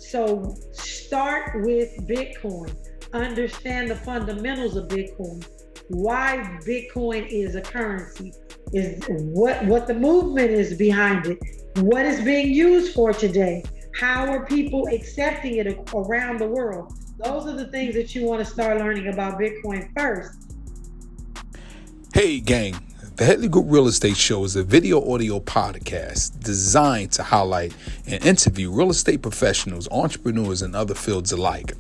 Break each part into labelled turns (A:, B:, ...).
A: So start with Bitcoin. Understand the fundamentals of Bitcoin. Why Bitcoin is a currency, is what the movement is behind it, what is being used for today, how are people accepting it around the world. Those are the things that you want to start learning about Bitcoin first.
B: Hey gang, the Headley Group Real Estate Show is a video audio podcast designed to highlight and interview real estate professionals, entrepreneurs, and other fields alike.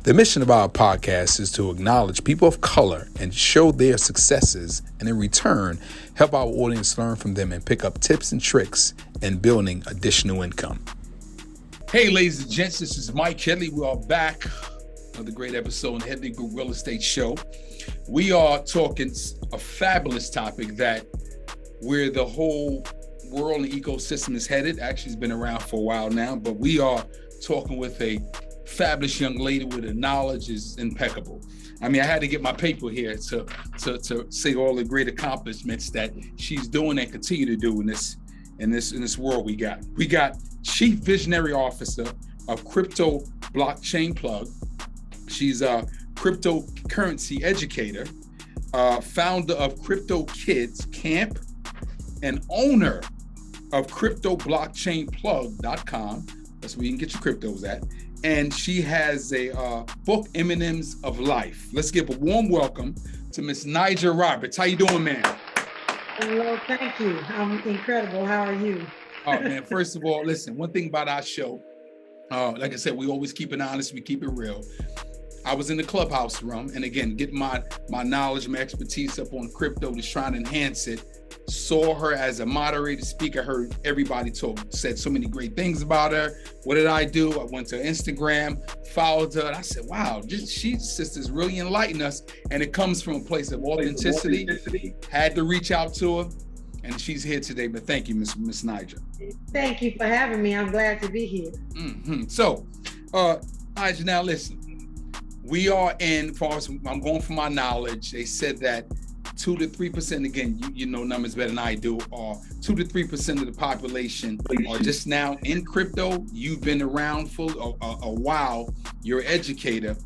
B: The mission of our podcast is to acknowledge people of color and show their successes, and in return, help our audience learn from them and pick up tips and tricks in building additional income. Hey, ladies and gents, this is Mike Headley. We are back. Another great episode in the Headley Group Real Estate Show. We are talking a fabulous topic that where the whole world and ecosystem is headed. Actually, it's been around for a while now, but we are talking with a fabulous young lady with the knowledge is impeccable. I mean, I had to get my paper here to say all the great accomplishments that she's doing and continue to do in this world we got. We got Chief Visionary Officer of Crypto Blockchain Plug. She's a cryptocurrency educator, founder of Crypto Kids Camp, and owner of CryptoBlockchainPlug.com. That's where you can get your cryptos at. And she has a book, M&Ms of Life. Let's give a warm welcome to Miss Najah Roberts. How you doing, man?
A: Hello, thank you. I'm incredible. How are you?
B: Oh, man, first of all, listen, one thing about our show, like I said, we always keep it honest, we keep it real. I was in the clubhouse room, and again, getting my knowledge, my expertise up on crypto, just trying to enhance it. Saw her as a moderator speaker, heard everybody said so many great things about her. What did I do? I went to Instagram, followed her, and I said, wow, she sisters really enlighten us. And it comes from a place of authenticity. Had to reach out to her, and she's here today. But thank you, Miss Najah.
A: Thank you for having me. I'm glad to be here.
B: Mm-hmm. So, Najah, now listen. We are in, far as I'm going for my knowledge, they said that 2 to 3%, again, you know numbers better than I do, are 2 to 3% of the population are just now in crypto. You've been around for a while. You're an educator.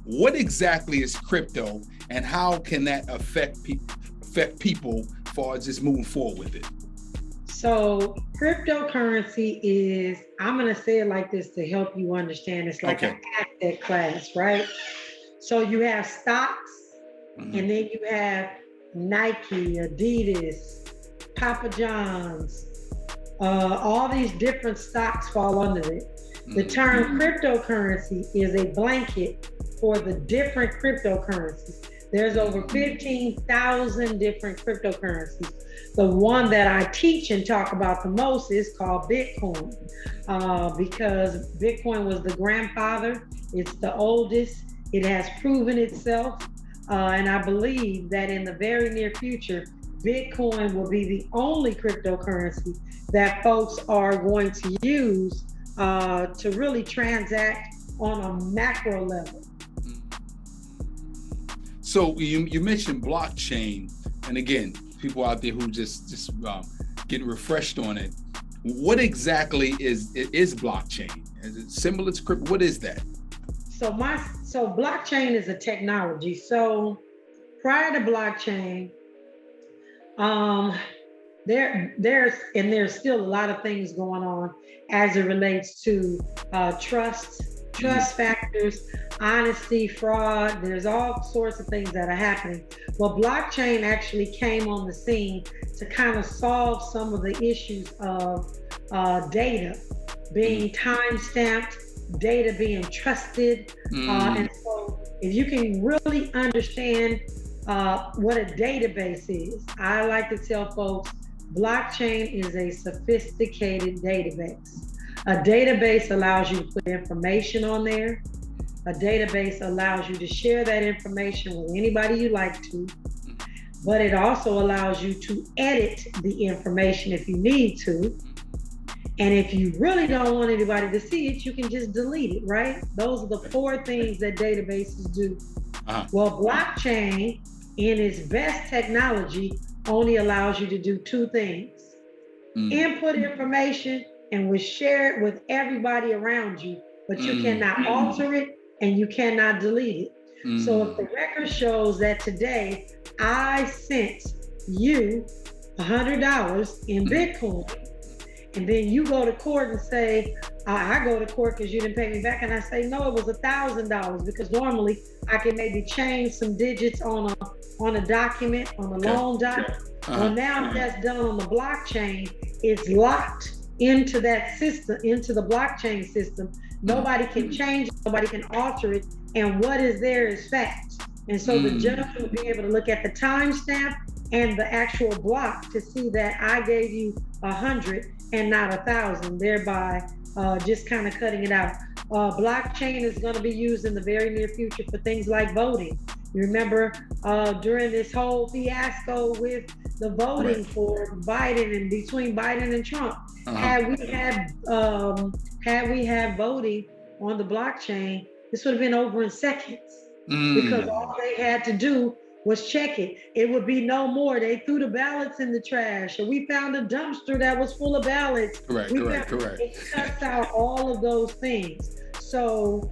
B: What exactly is crypto, and how can that affect people as far as just moving forward with it?
A: So cryptocurrency is, I'm going to say it like this to help you understand. It's like an asset class, right? So you have stocks, and then you have Nike, Adidas, Papa John's, all these different stocks fall under it. The term cryptocurrency is a blanket for the different cryptocurrencies. There's over 15,000 different cryptocurrencies. The one that I teach and talk about the most is called Bitcoin, because Bitcoin was the grandfather. It's the oldest. It has proven itself. And I believe that in the very near future, Bitcoin will be the only cryptocurrency that folks are going to use to really transact on a macro level.
B: So you mentioned blockchain, and again, people out there who just getting refreshed on it. What exactly is blockchain? Is it similar to crypto? What is that?
A: So blockchain is a technology. So prior to blockchain, there's still a lot of things going on as it relates to trust factors, honesty, fraud. There's all sorts of things that are happening. Well, blockchain actually came on the scene to kind of solve some of the issues of data being time-stamped, data being trusted. And so if you can really understand what a database is, I like to tell folks, blockchain is a sophisticated database. A database allows you to put information on there. A database allows you to share that information with anybody you like to, but it also allows you to edit the information if you need to. And if you really don't want anybody to see it, you can just delete it, right? Those are the 4 things that databases do. Well, blockchain, in its best technology, only allows you to do 2 things. Input information and will share it with everybody around you but you cannot alter it and you cannot delete it. So if the record shows that today I sent you $100 in Bitcoin, and then you go to court and say, I go to court because you didn't pay me back, and I say, no, it was $1,000, because normally I can maybe change some digits on a document, on a loan document. Well, now that's done on the blockchain. It's locked into that system, into the blockchain system. Nobody can change it, nobody can alter it, and what is there is fact. And so the judge will be able to look at the timestamp and the actual block to see that I gave you 100 and not 1,000, thereby just kind of cutting it out. Blockchain is going to be used in the very near future for things like voting. You remember during this whole fiasco with the voting for Biden and between Biden and Trump, had we had voting on the blockchain, this would have been over in seconds, because all they had to do was check it. It would be no more. They threw the ballots in the trash, or we found a dumpster that was full of ballots.
B: Correct.
A: It cuts out all of those things. So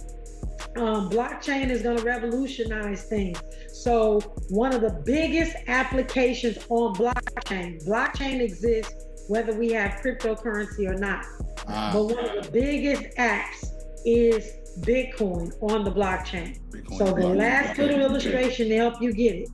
A: blockchain is going to revolutionize things. So one of the biggest applications on blockchain exists whether we have cryptocurrency or not. But one of the biggest apps is Bitcoin on the blockchain. So the last little illustration to help you get it.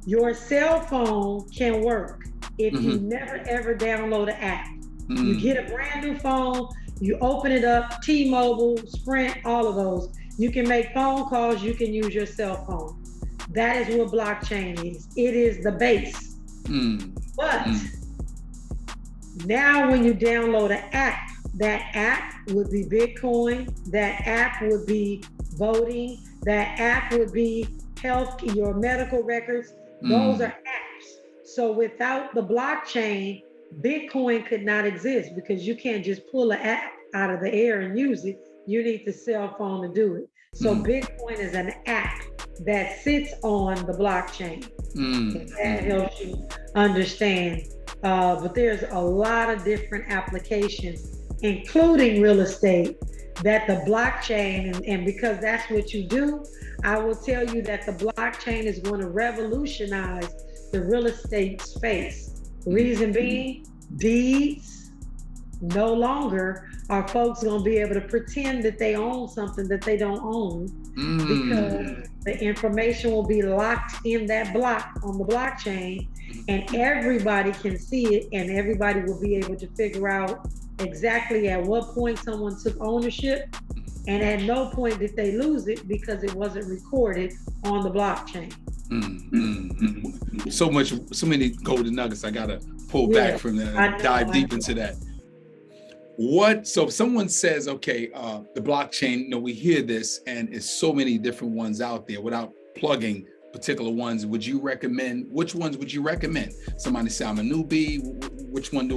A: Your cell phone can work if you never ever download an app. You get a brand new phone, you open it up, T-Mobile, Sprint, all of those. You can make phone calls, you can use your cell phone. That is what blockchain is. It is the base. But now when you download an app, that app would be Bitcoin, that app would be voting, that app would be health, your medical records. Those are apps. So without the blockchain, Bitcoin could not exist, because you can't just pull an app out of the air and use it. You need the cell phone to do it. So Bitcoin is an app that sits on the blockchain. If that helps you understand. But there's a lot of different applications, including real estate, that the blockchain, and because that's what you do, I will tell you that the blockchain is going to revolutionize the real estate space. Reason being, deeds no longer are folks going to be able to pretend that they own something that they don't own, because the information will be locked in that block on the blockchain, and everybody can see it, and everybody will be able to figure out exactly at what point someone took ownership, and at no point did they lose it because it wasn't recorded on the blockchain.
B: So many golden nuggets. I gotta pull back from that and dive deep into that. So if someone says, okay, the blockchain, we hear this, and it's so many different ones out there, without plugging particular ones, which ones would you recommend? Somebody say, I'm a newbie, which one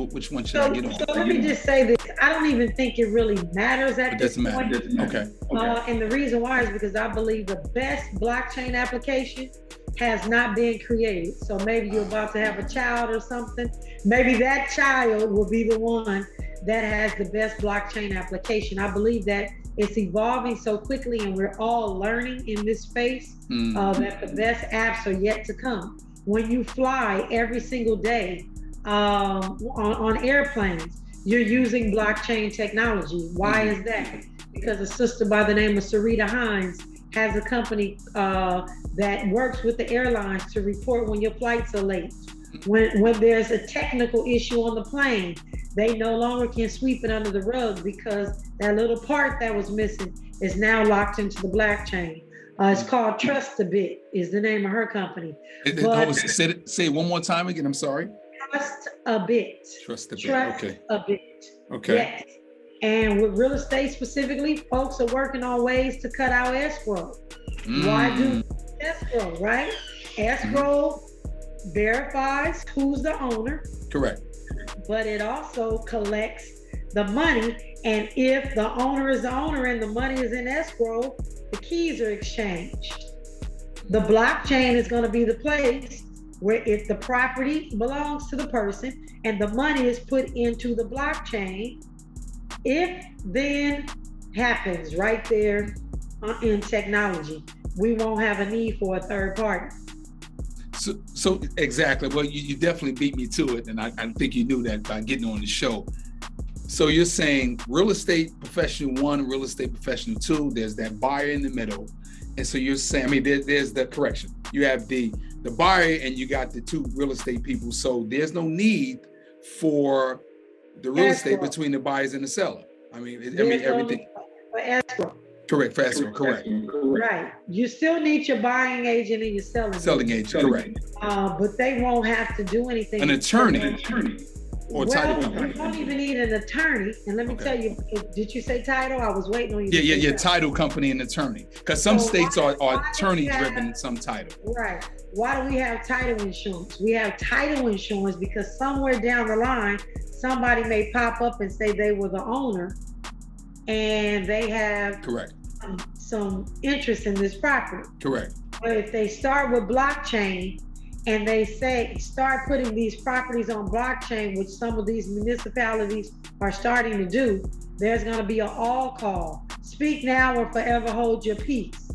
B: should I get on?
A: So let me just say this, I don't even think it really matters at this point.
B: It doesn't matter. Okay.
A: And the reason why is because I believe the best blockchain application has not been created. So maybe you're about to have a child or something. Maybe that child will be the one that has the best blockchain application. I believe that it's evolving so quickly, and we're all learning in this space that the best apps are yet to come. When you fly every single day on airplanes, you're using blockchain technology. Why is that? Because a sister by the name of Sarita Hines has a company that works with the airlines to report when your flights are late. When there's a technical issue on the plane, they no longer can sweep it under the rug, because that little part that was missing is now locked into the blockchain. It's called Trust a Bit is the name of her company.
B: Say it one more time again. I'm sorry.
A: Trust a Bit.
B: Trust a Bit.
A: Trust
B: Okay.
A: a Bit.
B: Okay.
A: Yes. And with real estate specifically, folks are working on ways to cut out escrow. Why do escrow, right? Escrow verifies who's the owner.
B: Correct.
A: But it also collects the money. And if the owner is the owner and the money is in escrow, the keys are exchanged. The blockchain is going to be the place where, if the property belongs to the person and the money is put into the blockchain, if then happens right there in technology. We won't have a need for a third party.
B: So exactly. Well, you definitely beat me to it, and I think you knew that by getting on the show. So you're saying real estate professional one, real estate professional two. There's that buyer in the middle, and so you're saying, I mean, there's the correction. You have the buyer, and you got the two real estate people. So there's no need for the real estate between the buyers and the seller. I mean, everything.
A: For escrow.
B: Correct, for escrow, correct.
A: Right. You still need your buying agent and your selling
B: agent, correct.
A: But they won't have to do anything.
B: An attorney. Or
A: title company. You don't even need an attorney. And let me tell you, did you say title? I was waiting on you.
B: Yeah, title company and attorney. Because some states are attorney driven and some title.
A: Right. Why do we have title insurance? We have title insurance because somewhere down the line, somebody may pop up and say they were the owner and they have some interest in this property.
B: Correct.
A: But if they start with blockchain and they say, start putting these properties on blockchain, which some of these municipalities are starting to do, there's going to be an all call. Speak now or forever hold your peace.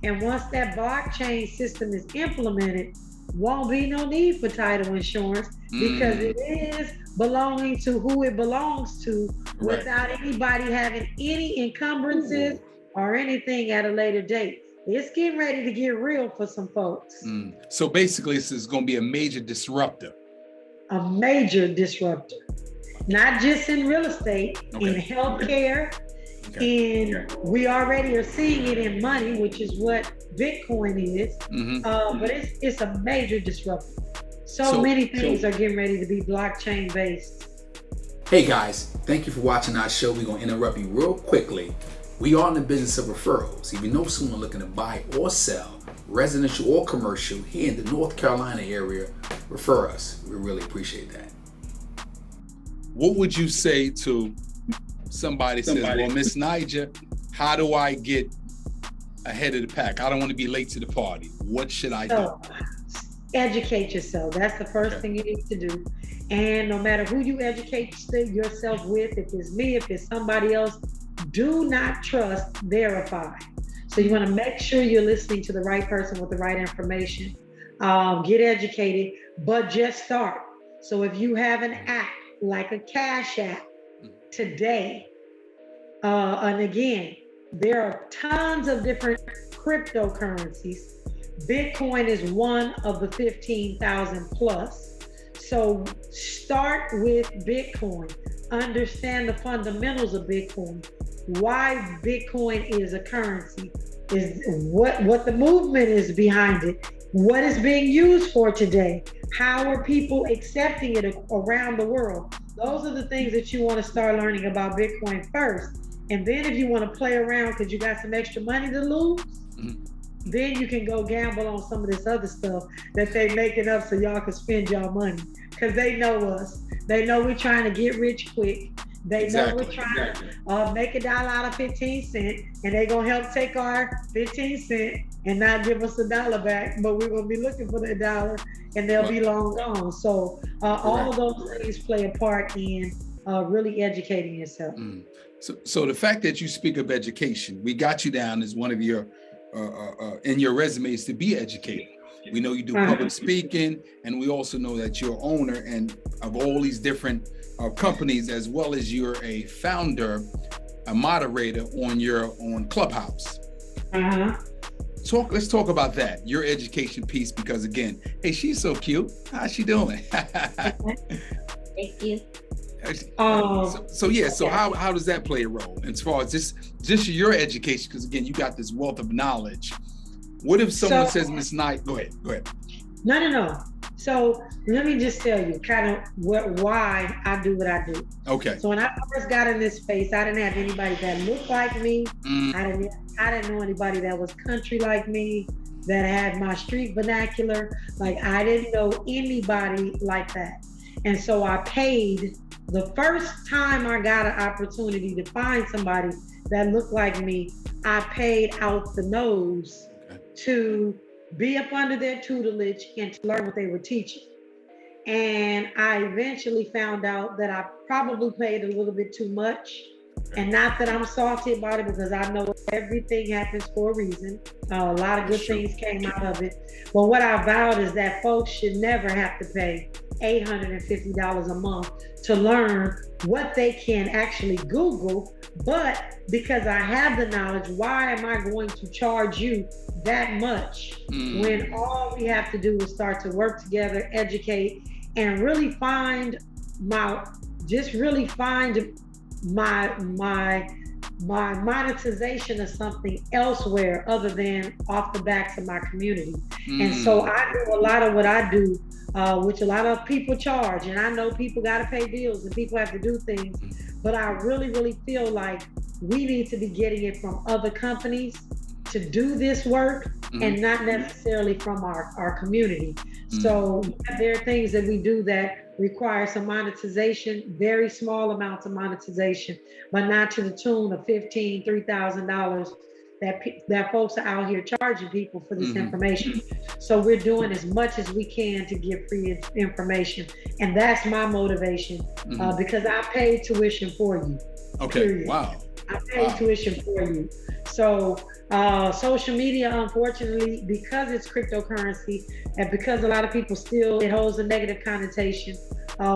A: And once that blockchain system is implemented, won't be no need for title insurance because it is belonging to who it belongs to without anybody having any encumbrances or anything at a later date. It's getting ready to get real for some folks.
B: So basically, this is going to be a major disruptor.
A: A major disruptor. Not just in real estate, in healthcare, we already are seeing it in money, which is what Bitcoin is. But it's a major disruptor. So many things are getting ready to be blockchain based.
B: Hey guys, thank you for watching our show. We're going to interrupt you real quickly. We are in the business of referrals. If you know someone looking to buy or sell, residential or commercial, here in the North Carolina area, refer us. We really appreciate that. What would you say to somebody says, well, Miss Najah, how do I get ahead of the pack? I don't want to be late to the party. What should I do?
A: Educate yourself. That's the first thing you need to do. And no matter who you educate yourself with, if it's me, if it's somebody else, do not trust, verify. So you want to make sure you're listening to the right person with the right information. Get educated, but just start. So if you have an app like a Cash App today, and again, there are tons of different cryptocurrencies. Bitcoin is one of the 15,000 plus. So start with Bitcoin. Understand the fundamentals of Bitcoin. Why Bitcoin is a currency, is what the movement is behind it, what is being used for today, how are people accepting it around the world. Those are the things that you want to start learning about Bitcoin first. And then if you want to play around because you got some extra money to lose, then you can go gamble on some of this other stuff that they making up so y'all can spend y'all money. Because they know us. They know we're trying to get rich quick. They know we're trying to make $1 out of 15 cents, and they're going to help take our 15 cents and not give us $1 back, but we're going to be looking for the $1 and they'll be long gone. So all of those things play a part in really educating yourself.
B: So the fact that you speak of education, we got you down as one of your, in your resumes to be educated. We know you do public speaking, and we also know that you're owner and of all these different companies, as well as you're a founder, a moderator on Clubhouse. Let's talk about that, your education piece, because again, hey, she's so cute. How's she doing?
C: Thank you.
B: So how does that play a role as far as just your education? Because again, you got this wealth of knowledge. What if someone says, Miss Knight, go ahead.
A: No. So let me just tell you kind of why I do what I do.
B: Okay.
A: So when I first got in this space, I didn't have anybody that looked like me. I didn't know anybody that was country like me, that had my street vernacular. Like I didn't know anybody like that. And so I paid, the first time I got an opportunity to find somebody that looked like me, I paid out the nose to be up under their tutelage and to learn what they were teaching. And I eventually found out that I probably paid a little bit too much And not that I'm salty about it, because I know everything happens for a reason. A lot of good things came out of it. But what I vowed is that folks should never have to pay $850 a month to learn what they can actually Google. But because I have the knowledge, why am I going to charge you that much when all we have to do is start to work together, educate, and really find my monetization of something elsewhere other than off the backs of my community. And so I do a lot of what I do, which a lot of people charge. And I know people got to pay bills and people have to do things, but I really feel like we need to be getting it from other companies to do this work and not necessarily from our community. So there are things that we do that require some monetization, very small amounts of monetization, but not to the tune of $1,500, $3,000 that folks are out here charging people for this information. So we're doing as much as we can to give free information. And that's my motivation, because I paid tuition for you.
B: Okay, period. Wow.
A: I paid tuition for you. So social media, unfortunately, because it's cryptocurrency and because a lot of people still, it holds a negative connotation,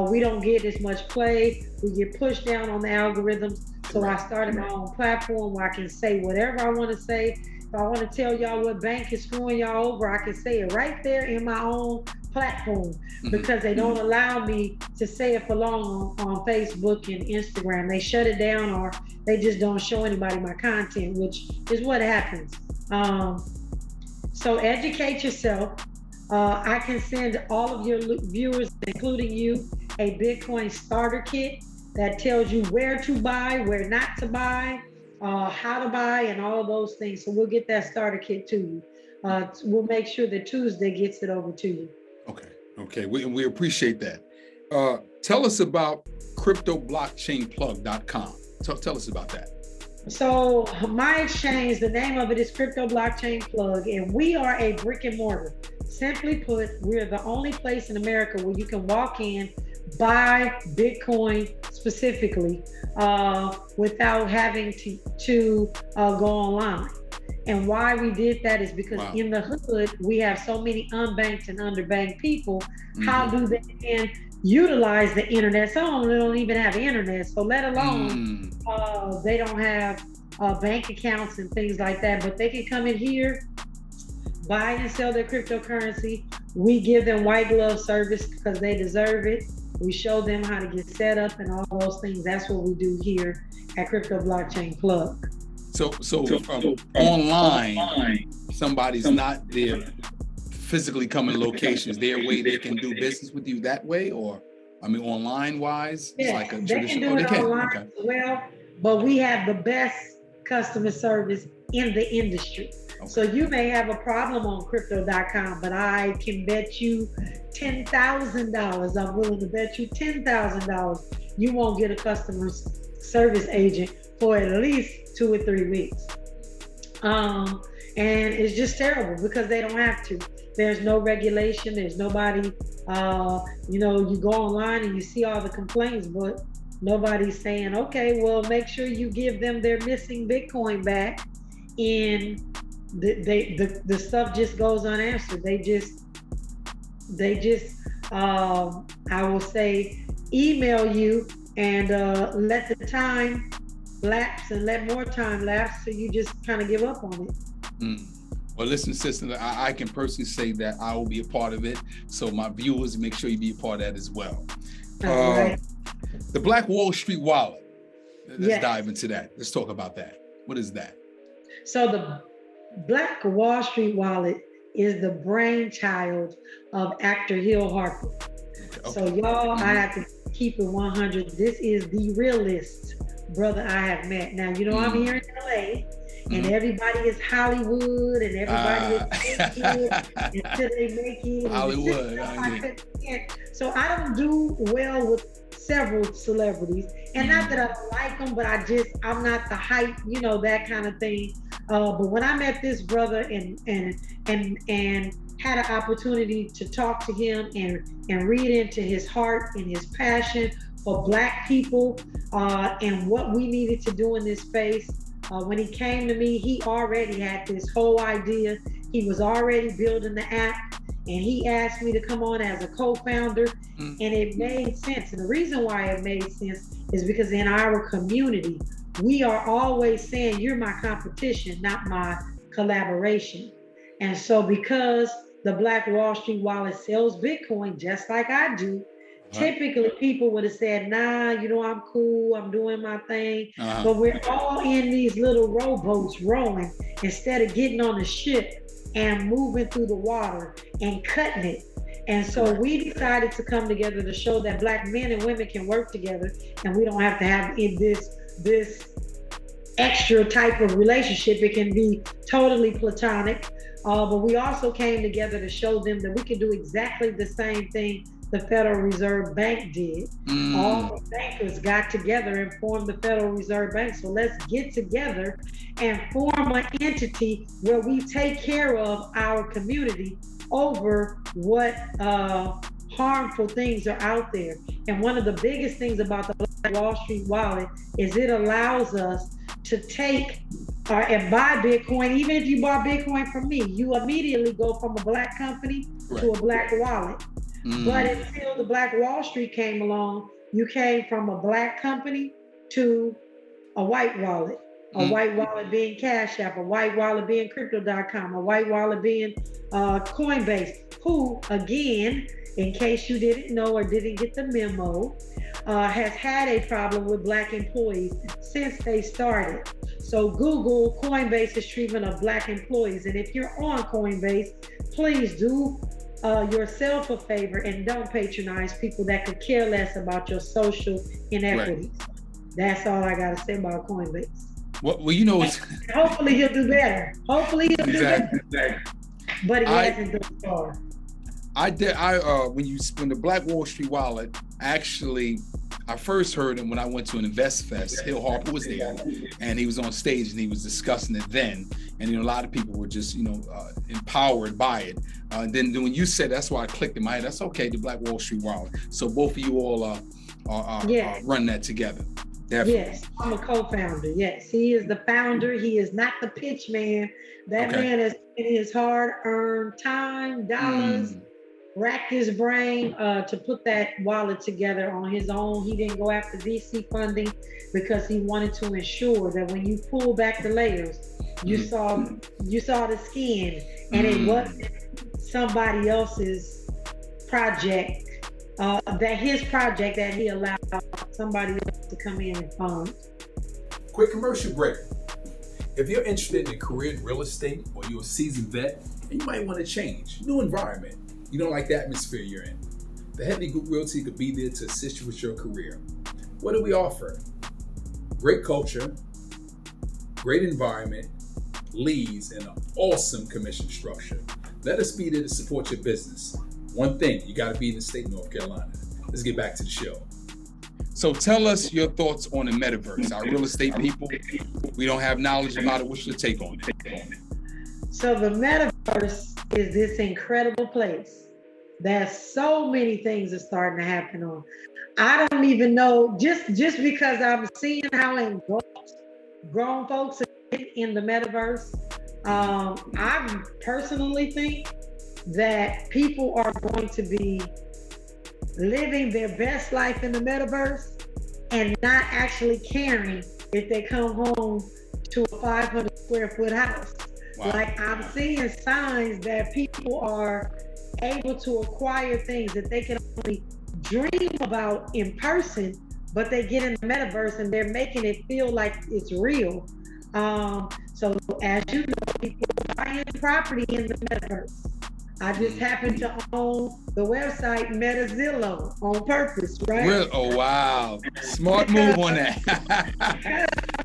A: we don't get as much play. We get pushed down on the algorithms. So I started my own platform where I can say whatever I want to say. If I want to tell y'all what bank is screwing y'all over, I can say it right there in my own platform, because they don't allow me to say it for long on Facebook and Instagram. They shut it down, or they just don't show anybody my content, which is what happens. So educate yourself. I can send all of your viewers, including you, a Bitcoin starter kit that tells you where to buy, where not to buy, how to buy, and all of those things. So we'll get that starter kit to you. We'll make sure that Tuesday gets it over to you.
B: Okay, we appreciate that. Tell us about cryptoblockchainplug.com. Tell us about that.
A: So my exchange, the name of it is Crypto Blockchain Plug, and we are a brick and mortar. Simply put, we're the only place in America where you can walk in, buy Bitcoin specifically, without having to go online. And why we did that is because in the hood, we have so many unbanked and underbanked people. How do they then utilize the internet? Some of them don't even have internet, so let alone they don't have bank accounts and things like that, but they can come in here, buy and sell their cryptocurrency. We give them white glove service because they deserve it. We show them how to get set up and all those things. That's what we do here at Crypto Blockchain Plug.
B: So online, somebody's not there physically coming to locations. Their way they can do business with you that way, or online wise, it's like a traditional.
A: They can do it online as well, but we have the best customer service in the industry. So you may have a problem on crypto.com, but I can bet you $10,000. I'm willing to bet you $10,000 you won't get a customer service agent for at least 2 or 3 weeks. And it's just terrible because they don't have to. There's no regulation. There's nobody, you go online and you see all the complaints, but nobody's saying, okay, well, make sure you give them their missing Bitcoin back. And the stuff just goes unanswered. They just I will say, email you and let the time lapse and let more time lapse, so you just kind of give up on it.
B: Well, listen, sister, I can personally say that I will be a part of it. So my viewers, make sure you be a part of that as well.
A: Right.
B: The Black Wall Street Wallet. Let's dive into that. Let's talk about that. What is that?
A: So the Black Wall Street Wallet is the brainchild of actor Harper. Okay. So y'all, I have to keep it 100. This is the realest brother I have met. Now, I'm here in LA, and everybody is Hollywood, and everybody is until they make it.
B: Hollywood.
A: So I don't do well with several celebrities, and not that I don't like them, but I'm not the hype, that kind of thing. But when I met this brother and had an opportunity to talk to him and read into his heart and his passion for Black people and what we needed to do in this space. When he came to me, he already had this whole idea. He was already building the app, and he asked me to come on as a co-founder, and it made sense. And the reason why it made sense is because in our community, we are always saying, you're my competition, not my collaboration. And so because the Black Wall Street wallet sells Bitcoin just like I do, typically people would have said, nah, I'm cool, I'm doing my thing. But we're all in these little rowboats rowing instead of getting on the ship and moving through the water and cutting it. And so we decided to come together to show that Black men and women can work together, and we don't have to have this extra type of relationship. It can be totally platonic. But we also came together to show them that we can do exactly the same thing the Federal Reserve Bank did. All the bankers got together and formed the Federal Reserve Bank. So let's get together and form an entity where we take care of our community over what harmful things are out there. And one of the biggest things about the Black Wall Street wallet is it allows us to take and buy Bitcoin. Even if you bought Bitcoin from me, you immediately go from a Black company to a Black wallet. But until the Black Wall Street came along, you came from a Black company to a white wallet. A white wallet being Cash App, a white wallet being Crypto.com, a white wallet being Coinbase, who, again, in case you didn't know or didn't get the memo, has had a problem with Black employees since they started. So Google Coinbase's treatment of Black employees. And if you're on Coinbase, please do yourself a favor and don't patronize people that could care less about your social inequities. That's all I got to say about Coinbase.
B: Well,
A: hopefully he'll do better. Hopefully he'll do better. But he hasn't done far.
B: When the Black Wall Street wallet, actually, I first heard him when I went to an Invest Fest. Harper was there, and he was on stage and he was discussing it then. And a lot of people were just empowered by it. And then when you said, that's why I clicked in my head. That's okay, the Black Wall Street wallet. So both of you all are running that together. Definitely.
A: Yes, I'm a co-founder. Yes, he is the founder. He is not the pitch man. That man has spent his hard-earned time, dollars, racked his brain to put that wallet together on his own. He didn't go after VC funding because he wanted to ensure that when you pull back the layers, you saw the skin, and it wasn't somebody else's project. His project that he allowed somebody else to come in and fund.
B: Quick commercial break. If you're interested in a career in real estate, or you're a seasoned vet and you might want to change, new environment, you don't like the atmosphere you're in, the Headley Group Realty could be there to assist you with your career. What do we offer? Great culture, great environment, leads, and an awesome commission structure. Let us be there to support your business. One thing, you got to be in the state of North Carolina. Let's get back to the show. So tell us your thoughts on the metaverse. Our real estate people, we don't have knowledge about it. What's your take on it?
A: So the metaverse is this incredible place that so many things are starting to happen on. I don't even know, just because I'm seeing how engulfed grown folks are in the metaverse, I personally think that people are going to be living their best life in the metaverse and not actually caring if they come home to a 500 square foot house. Wow. Like, I'm seeing signs that people are able to acquire things that they can only dream about in person, but they get in the metaverse and they're making it feel like it's real. So as you know, people are buying property in the metaverse. I just happen to own the website Metazillow on purpose, right?
B: Real? Oh, wow. Smart move on that.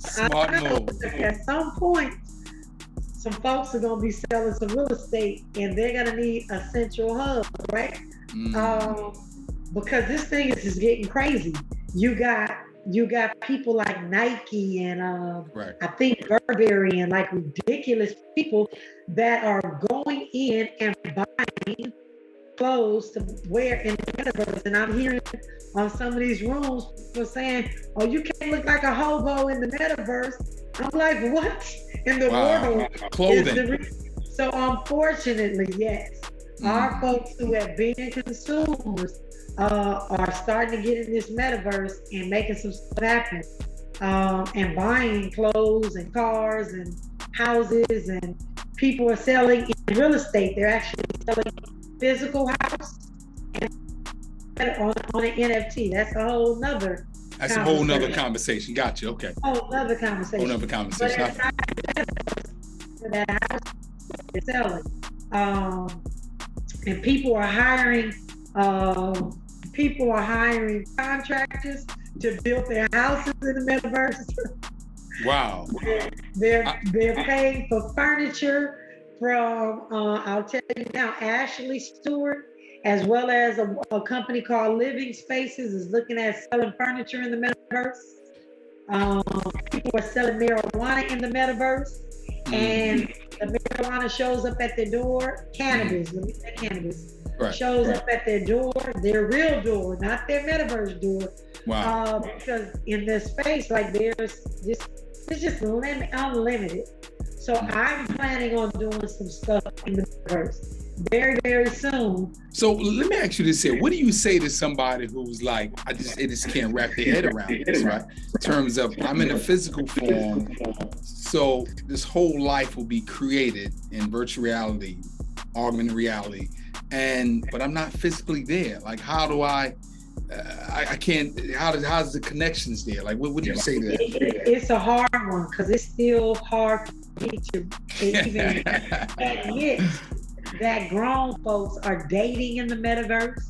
B: Smart move.
A: At some point, some folks are going to be selling some real estate and they're going to need a central hub, right? Because this thing is just getting crazy. You got people like Nike and I think Burberry and like ridiculous people that are going in and buying clothes to wear in the metaverse. And I'm hearing on some of these rooms people saying, "Oh, you can't look like a hobo in the metaverse." I'm like, what in the world?
B: Clothing.
A: So unfortunately, yes, our folks who have been consumers are starting to get in this metaverse and making some stuff happen, and buying clothes and cars and houses, and people are selling in real estate. They're actually selling physical house and on an NFT. That's a whole nother.
B: That's a whole nother conversation. Gotcha. Okay.
A: Whole nother conversation.
B: Whole nother conversation.
A: But it's not that house is selling, and people are hiring contractors to build their houses in the metaverse.
B: Wow.
A: They're paying for furniture from I'll tell you now, Ashley Stewart, as well as a company called Living Spaces is looking at selling furniture in the metaverse. People are selling marijuana in the metaverse, and the marijuana shows up at their door. Cannabis, let me say cannabis. Right. Shows up at their door, their real door, not their metaverse door.
B: Wow.
A: Because in this space, like it's just unlimited. So I'm planning on doing some stuff in the metaverse very, very soon.
B: So let me ask you this here. What do you say to somebody who's like, I just can't wrap their head around this, right? In terms of, I'm in a physical form, so this whole life will be created in virtual reality, augmented reality, but I'm not physically there. Like, how do I can't, how's the connections there? Like, what would you say to that?
A: It's a hard one, because it's still hard for me to even admit that grown folks are dating in the metaverse.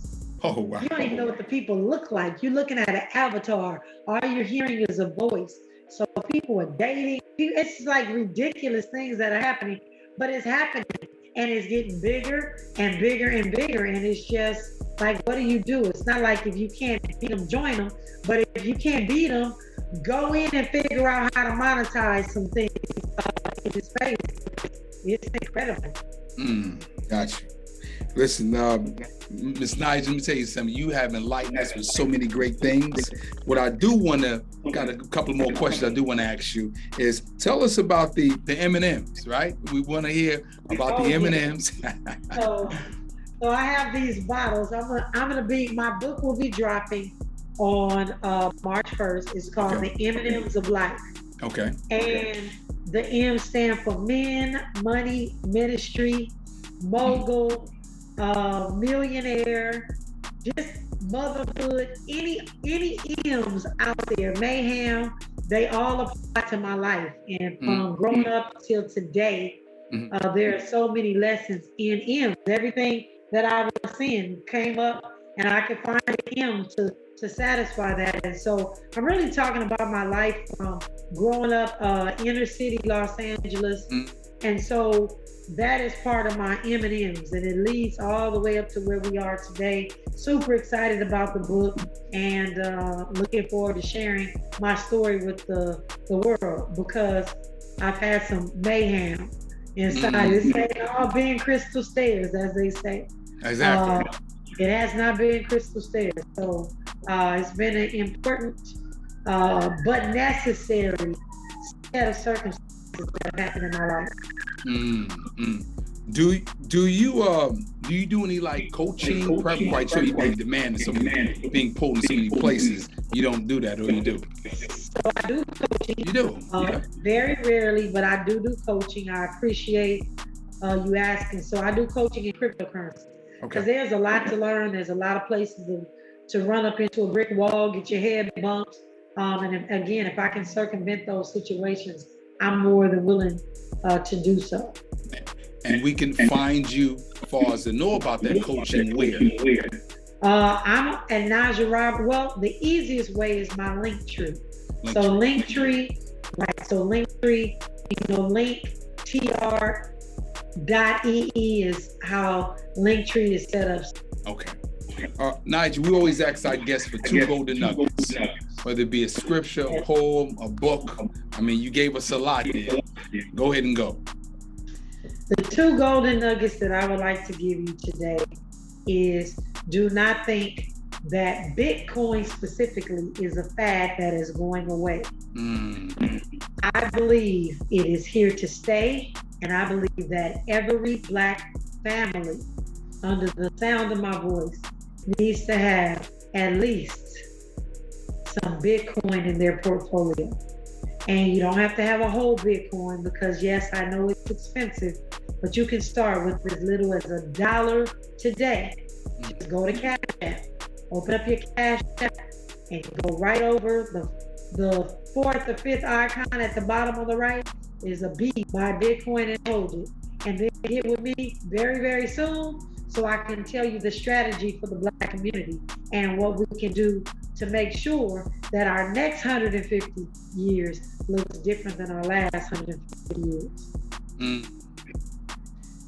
B: Oh, wow.
A: You don't even know what the people look like. You're looking at an avatar. All you're hearing is a voice. So people are dating. It's like ridiculous things that are happening, but it's happening, and it's getting bigger and bigger and bigger. And it's just like, what do you do? It's not like if you can't beat them, join them. But if you can't beat them, go in and figure out how to monetize some things in this space. It's incredible.
B: Gotcha. Listen, Ms. Najah, let me tell you something. You have enlightened us with so many great things. What I do want to, got a couple more questions I do want to ask you is, tell us about the M&Ms, right? We want to hear about the M&Ms.
A: So I have these bottles. My book will be dropping on March 1st. It's called The M&Ms of Life.
B: Okay.
A: And the M stand for men, money, ministry, mogul, millionaire, just motherhood, any M's out there, mayhem, they all apply to my life. And from growing up till today, there are so many lessons in M's. Everything that I was in came up, and I could find an M to satisfy that. And so I'm really talking about my life from growing up inner city Los Angeles. And so that is part of my M&Ms, and it leads all the way up to where we are today. Super excited about the book, and looking forward to sharing my story with the world, because I've had some mayhem inside. It's all been crystal stairs, as they say.
B: Exactly.
A: It has not been crystal stairs. So it's been an important but necessary set of circumstances that have happened in my life.
B: Do you do any like coaching? Probably quite sure you've been demanded, so being pulled in so many places. You don't do that, or you do?
A: So I do coaching.
B: You do?
A: Very rarely, but I do coaching. I appreciate you asking. So I do coaching in cryptocurrency. Because there's a lot to learn. There's a lot of places to run up into a brick wall, get your head bumped. And again, if I can circumvent those situations, I'm more than willing to do so.
B: And we can find you, as far as to know about that coaching, where?
A: I'm at Najah Roberts. Well, the easiest way is my Linktree. So Linktree, linktr.ee is how Linktree is set up.
B: Okay. Najah, we always ask our guests for 2 golden nuggets, whether it be a scripture, a poem, a book. I mean, you gave us a lot there. Go ahead and go.
A: The 2 golden nuggets that I would like to give you today is do not think that Bitcoin specifically is a fad that is going away. I believe it is here to stay, and I believe that every Black family under the sound of my voice needs to have at least some Bitcoin in their portfolio. And you don't have to have a whole Bitcoin, because yes, I know it's expensive, but you can start with as little as $1 today. Just go to Cash App, open up your Cash App, and go right over the fourth or fifth icon at the bottom on the right is a B, buy Bitcoin and hold it. And then get with me very, very soon, so I can tell you the strategy for the Black community and what we can do to make sure that our next 150 years looks different than our last 150 years.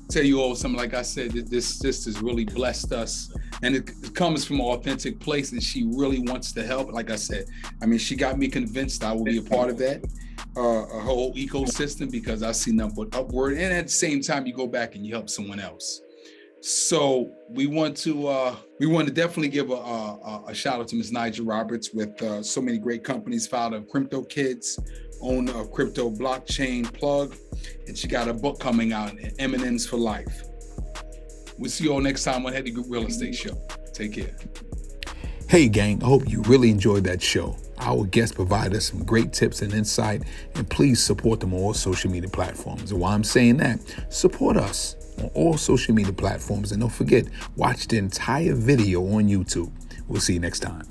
B: Tell you all something, like I said, this sister's really blessed us, and it comes from an authentic place, and she really wants to help. Like I said, I mean, she got me convinced I will be a part of that, her whole ecosystem, because I see nothing but upward, and at the same time, you go back and you help someone else. So we want to definitely give a shout out to Ms. Najah Roberts with so many great companies, founder of Crypto Kids, owner of Crypto Blockchain Plug, and she got a book coming out, M&Ms for Life. We'll see you all next time on Headley Real Estate Show. Take care.
C: Hey gang, I hope you really enjoyed that show. Our guests provide us some great tips and insight, and please support them on all social media platforms. And while I'm saying that, support us on all social media platforms, and don't forget, watch the entire video on YouTube. We'll see you next time.